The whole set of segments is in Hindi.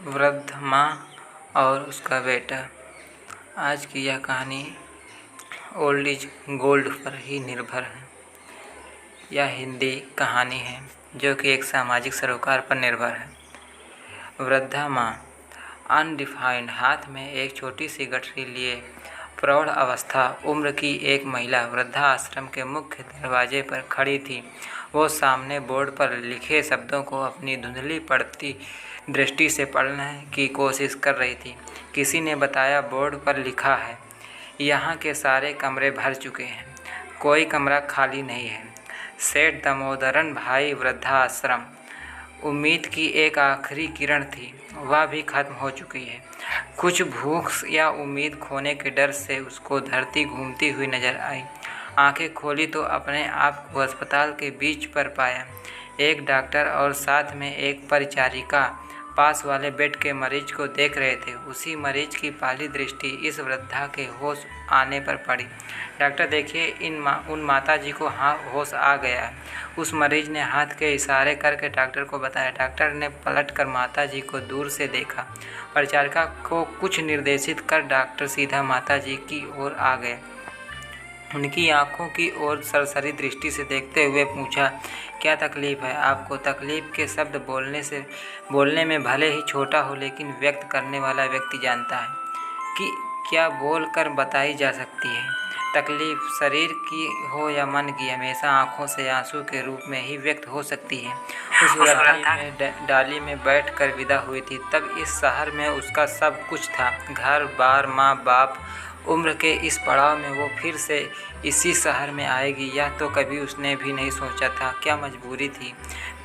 वृद्ध माँ और उसका बेटा। आज की यह कहानी ओल्ड इज गोल्ड पर ही निर्भर है। यह हिंदी कहानी है जो कि एक सामाजिक सरोकार पर निर्भर है। वृद्धा माँ। अनडिफाइंड हाथ में एक छोटी सी गठरी लिए प्रौढ़ अवस्था उम्र की एक महिला वृद्धा आश्रम के मुख्य दरवाजे पर खड़ी थी। वो सामने बोर्ड पर लिखे शब्दों को अपनी धुंधली पड़ती दृष्टि से पढ़ने की कोशिश कर रही थी। किसी ने बताया बोर्ड पर लिखा है, यहाँ के सारे कमरे भर चुके हैं, कोई कमरा खाली नहीं है। सेठ दामोदरन भाई वृद्धाश्रम। उम्मीद की एक आखिरी किरण थी, वह भी खत्म हो चुकी है। कुछ भूख या उम्मीद खोने के डर से उसको धरती घूमती हुई नजर आई। आंखें खोली तो अपने आप को अस्पताल के बीच पर पाया। एक डॉक्टर और साथ में एक परिचारिका पास वाले बेड के मरीज को देख रहे थे। उसी मरीज की पहली दृष्टि इस वृद्धा के होश आने पर पड़ी। डॉक्टर देखिए, उन माताजी को होश आ गया है। उस मरीज ने हाथ के इशारे करके डॉक्टर को बताया। डॉक्टर ने पलटकर माताजी को दूर से देखा। परिचारिका को कुछ निर्देशित कर डॉक्टर सीधा माताजी की ओर आ गए। उनकी आंखों की ओर सरसरी दृष्टि से देखते हुए पूछा, क्या तकलीफ़ है आपको? तकलीफ़ के शब्द बोलने में भले ही छोटा हो, लेकिन व्यक्त करने वाला व्यक्ति जानता है कि क्या बोल कर बताई जा सकती है। तकलीफ़ शरीर की हो या मन की, हमेशा आंखों से आंसू के रूप में ही व्यक्त हो सकती है। उस वृद्धा में डाली में बैठ कर विदा हुई थी। तब इस शहर में उसका सब कुछ था, घर बार, माँ बाप। उम्र के इस पड़ाव में वो फिर से इसी शहर में आएगी, यह तो कभी उसने भी नहीं सोचा था। क्या मजबूरी थी,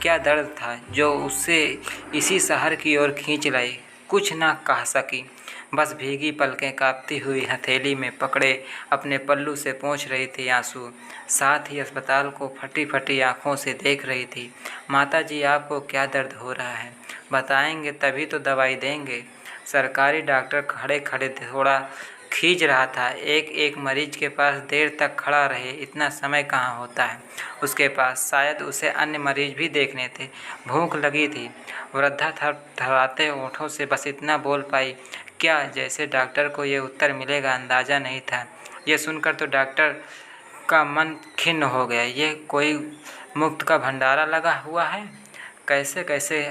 क्या दर्द था जो उससे इसी शहर की ओर खींच लाई। कुछ ना कह सकी, बस भीगी पलकें कांपती हुई हथेली में पकड़े अपने पल्लू से पोंछ रही थी आंसू। साथ ही अस्पताल को फटी फटी आंखों से देख रही थी। माताजी, आपको क्या दर्द हो रहा है? बताएंगे तभी तो दवाई देंगे। सरकारी डॉक्टर खड़े खड़े थोड़ा खींच रहा था। एक एक मरीज के पास देर तक खड़ा रहे, इतना समय कहाँ होता है उसके पास। शायद उसे अन्य मरीज भी देखने थे। भूख लगी थी। वृद्धा थरथराते होठों से बस इतना बोल पाई, क्या? जैसे डॉक्टर को ये उत्तर मिलेगा अंदाज़ा नहीं था। ये सुनकर तो डॉक्टर का मन खिन्न हो गया। ये कोई मुफ्त का भंडारा लगा हुआ है? कैसे कैसे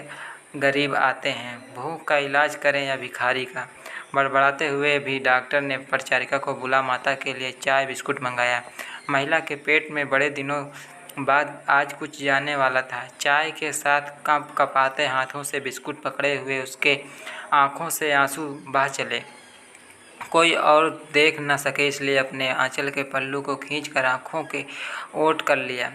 गरीब आते हैं, भूख का इलाज करें या भिखारी का। बड़बड़ाते हुए भी डॉक्टर ने परिचारिका को बुला माता के लिए चाय बिस्कुट मंगाया। महिला के पेट में बड़े दिनों बाद आज कुछ जाने वाला था। चाय के साथ कपाते हाथों से बिस्कुट पकड़े हुए उसके आंखों से आंसू बह चले। कोई और देख न सके इसलिए अपने आंचल के पल्लू को खींचकर आंखों के ओट कर लिया।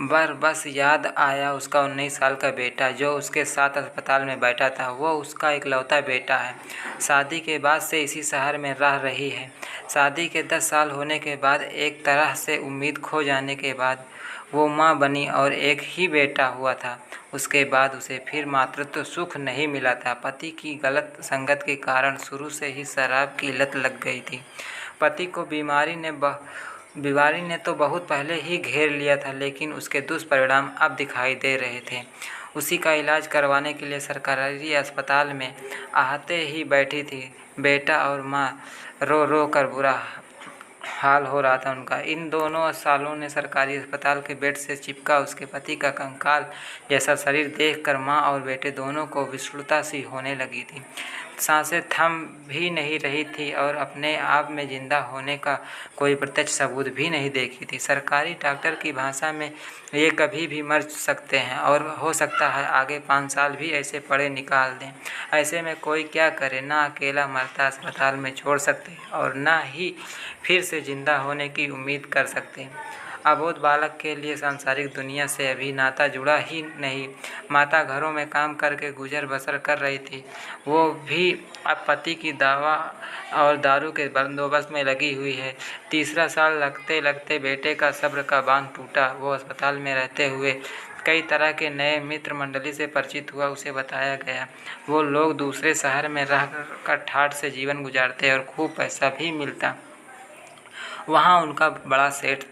बस याद आया उसका 19 साल का बेटा जो उसके साथ अस्पताल में बैठा था। वो उसका इकलौता बेटा है। शादी के बाद से इसी शहर में रह रही है। शादी के 10 साल होने के बाद, एक तरह से उम्मीद खो जाने के बाद वो माँ बनी और एक ही बेटा हुआ था। उसके बाद उसे फिर मातृत्व सुख नहीं मिला था। पति की गलत संगत के कारण शुरू से ही शराब की लत लग गई थी। पति को बीमारी ने तो बहुत पहले ही घेर लिया था, लेकिन उसके दुष्परिणाम अब दिखाई दे रहे थे। उसी का इलाज करवाने के लिए सरकारी अस्पताल में आहते ही बैठी थी। बेटा और माँ रो रो कर बुरा हाल हो रहा था उनका। इन दोनों सालों ने सरकारी अस्पताल के बेड से चिपका उसके पति का कंकाल जैसा शरीर देखकर माँ और बेटे दोनों को विषुलता सी होने लगी थी। सांसें थम भी नहीं रही थी और अपने आप में जिंदा होने का कोई प्रत्यक्ष सबूत भी नहीं देखी थी। सरकारी डॉक्टर की भाषा में ये कभी भी मर सकते हैं और हो सकता है आगे 5 साल भी ऐसे पड़े निकाल दें। ऐसे में कोई क्या करे? ना अकेला मरता अस्पताल में छोड़ सकते और ना ही फिर से जिंदा होने की उम्मीद कर सकते। अबोध बालक के लिए सांसारिक दुनिया से अभी नाता जुड़ा ही नहीं। माता घरों में काम करके गुजर बसर कर रही थी। वो भी अब पति की दवा और दारू के बंदोबस्त में लगी हुई है। तीसरा साल लगते लगते बेटे का सब्र का बांध टूटा। वो अस्पताल में रहते हुए कई तरह के नए मित्र मंडली से परिचित हुआ। उसे बताया गया वो लोग दूसरे शहर में रह कर ठाठ से जीवन गुजारते और खूब पैसा भी मिलता। वहाँ उनका बड़ा सेठ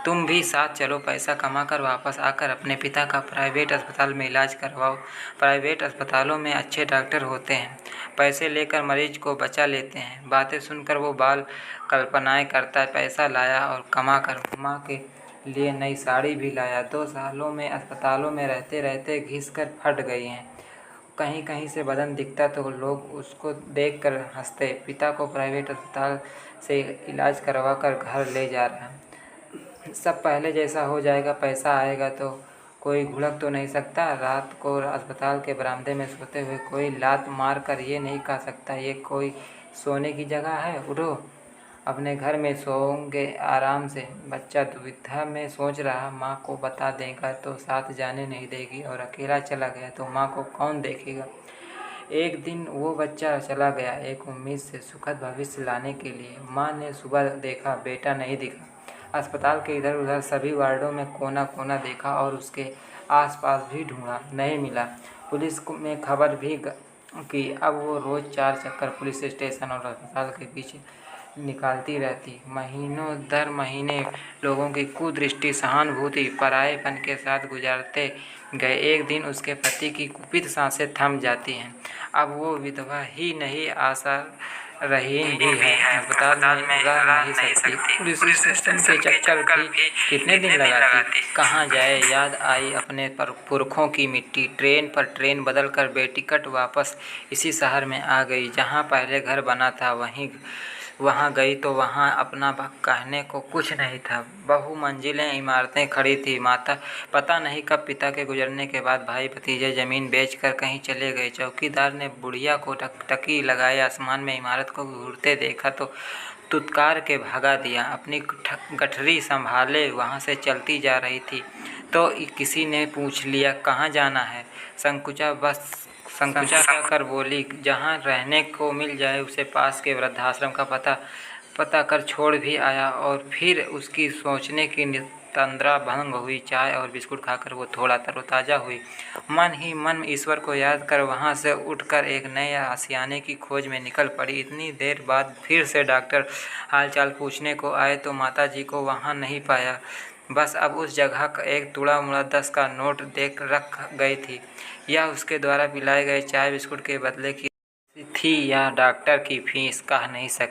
तुम भी साथ चलो, पैसा कमाकर वापस आकर अपने पिता का प्राइवेट अस्पताल में इलाज करवाओ। प्राइवेट अस्पतालों में अच्छे डॉक्टर होते हैं, पैसे लेकर मरीज को बचा लेते हैं। बातें सुनकर वो बाल कल्पनाएं करता है। पैसा लाया और कमा कर माँ के लिए नई साड़ी भी लाया। 2 सालों में अस्पतालों में रहते रहते घिस कर फट गई हैं। कहीं कहीं से बदन दिखता तो लोग उसको देखकर हंसते। पिता को प्राइवेट अस्पताल से इलाज करवा कर घर ले जा रहा है। सब पहले जैसा हो जाएगा, पैसा आएगा तो कोई घुड़क तो नहीं सकता। रात को अस्पताल के बरामदे में सोते हुए कोई लात मार कर ये नहीं कह सकता ये कोई सोने की जगह है, उठो अपने घर में सोओगे आराम से। बच्चा दुविधा में सोच रहा, माँ को बता देगा तो साथ जाने नहीं देगी और अकेला चला गया तो माँ को कौन देखेगा। एक दिन वो बच्चा चला गया एक उम्मीद से सुखद भविष्य लाने के लिए। माँ ने सुबह देखा, बेटा नहीं दिखा। अस्पताल के इधर उधर सभी वार्डों में कोना कोना देखा और उसके आसपास भी ढूंढा, नहीं मिला। पुलिस में खबर भी की। अब वो रोज़ 4 चक्कर पुलिस स्टेशन और अस्पताल के पीछे निकालती रहती। महीनों दर महीने लोगों की कुदृष्टि, सहानुभूति, परायेपन के साथ गुजारते गए। एक दिन उसके पति की कुपित सांसें थम जाती हैं। अब वो विधवा ही नहीं, आशा रहीन भी है। अस्पताल में रह नहीं सकती। पुलिस स्टेशन के चक्कर भी कितने दिन लगाती। कहाँ जाए, याद आई अपने पुरखों की मिट्टी। ट्रेन पर ट्रेन बदल कर बेटिकट वापस इसी शहर में आ गई जहाँ पहले घर बना था। वहाँ गई तो वहाँ अपना कहने को कुछ नहीं था। बहुमंजिलें इमारतें खड़ी थी। माता पता नहीं कब पिता के गुजरने के बाद भाई भतीजे ज़मीन बेचकर कहीं चले गए। चौकीदार ने बुढ़िया को टकी लगाए आसमान में इमारत को घूरते देखा तो तुतकार के भगा दिया। अपनी गठरी संभाले वहाँ से चलती जा रही थी तो किसी ने पूछ लिया, कहाँ जाना है। संकुचा कर बोली, जहाँ रहने को मिल जाए उसे। पास के वृद्धाश्रम का पता कर छोड़ भी आया और फिर उसकी सोचने की तंद्रा भंग हुई। चाय और बिस्कुट खाकर वो थोड़ा तरोताज़ा हुई। मन ही मन ईश्वर को याद कर वहाँ से उठकर एक नए आशियाने की खोज में निकल पड़ी। इतनी देर बाद फिर से डॉक्टर हालचाल पूछने को आए तो माताजी को वहाँ नहीं पाया। बस अब उस जगह का एक टुकड़ा मुड़ा 10 का नोट देख रख गई थी। यह उसके द्वारा पिलाए गए चाय बिस्कुट के बदले की थी या डॉक्टर की फीस, कह नहीं सकती।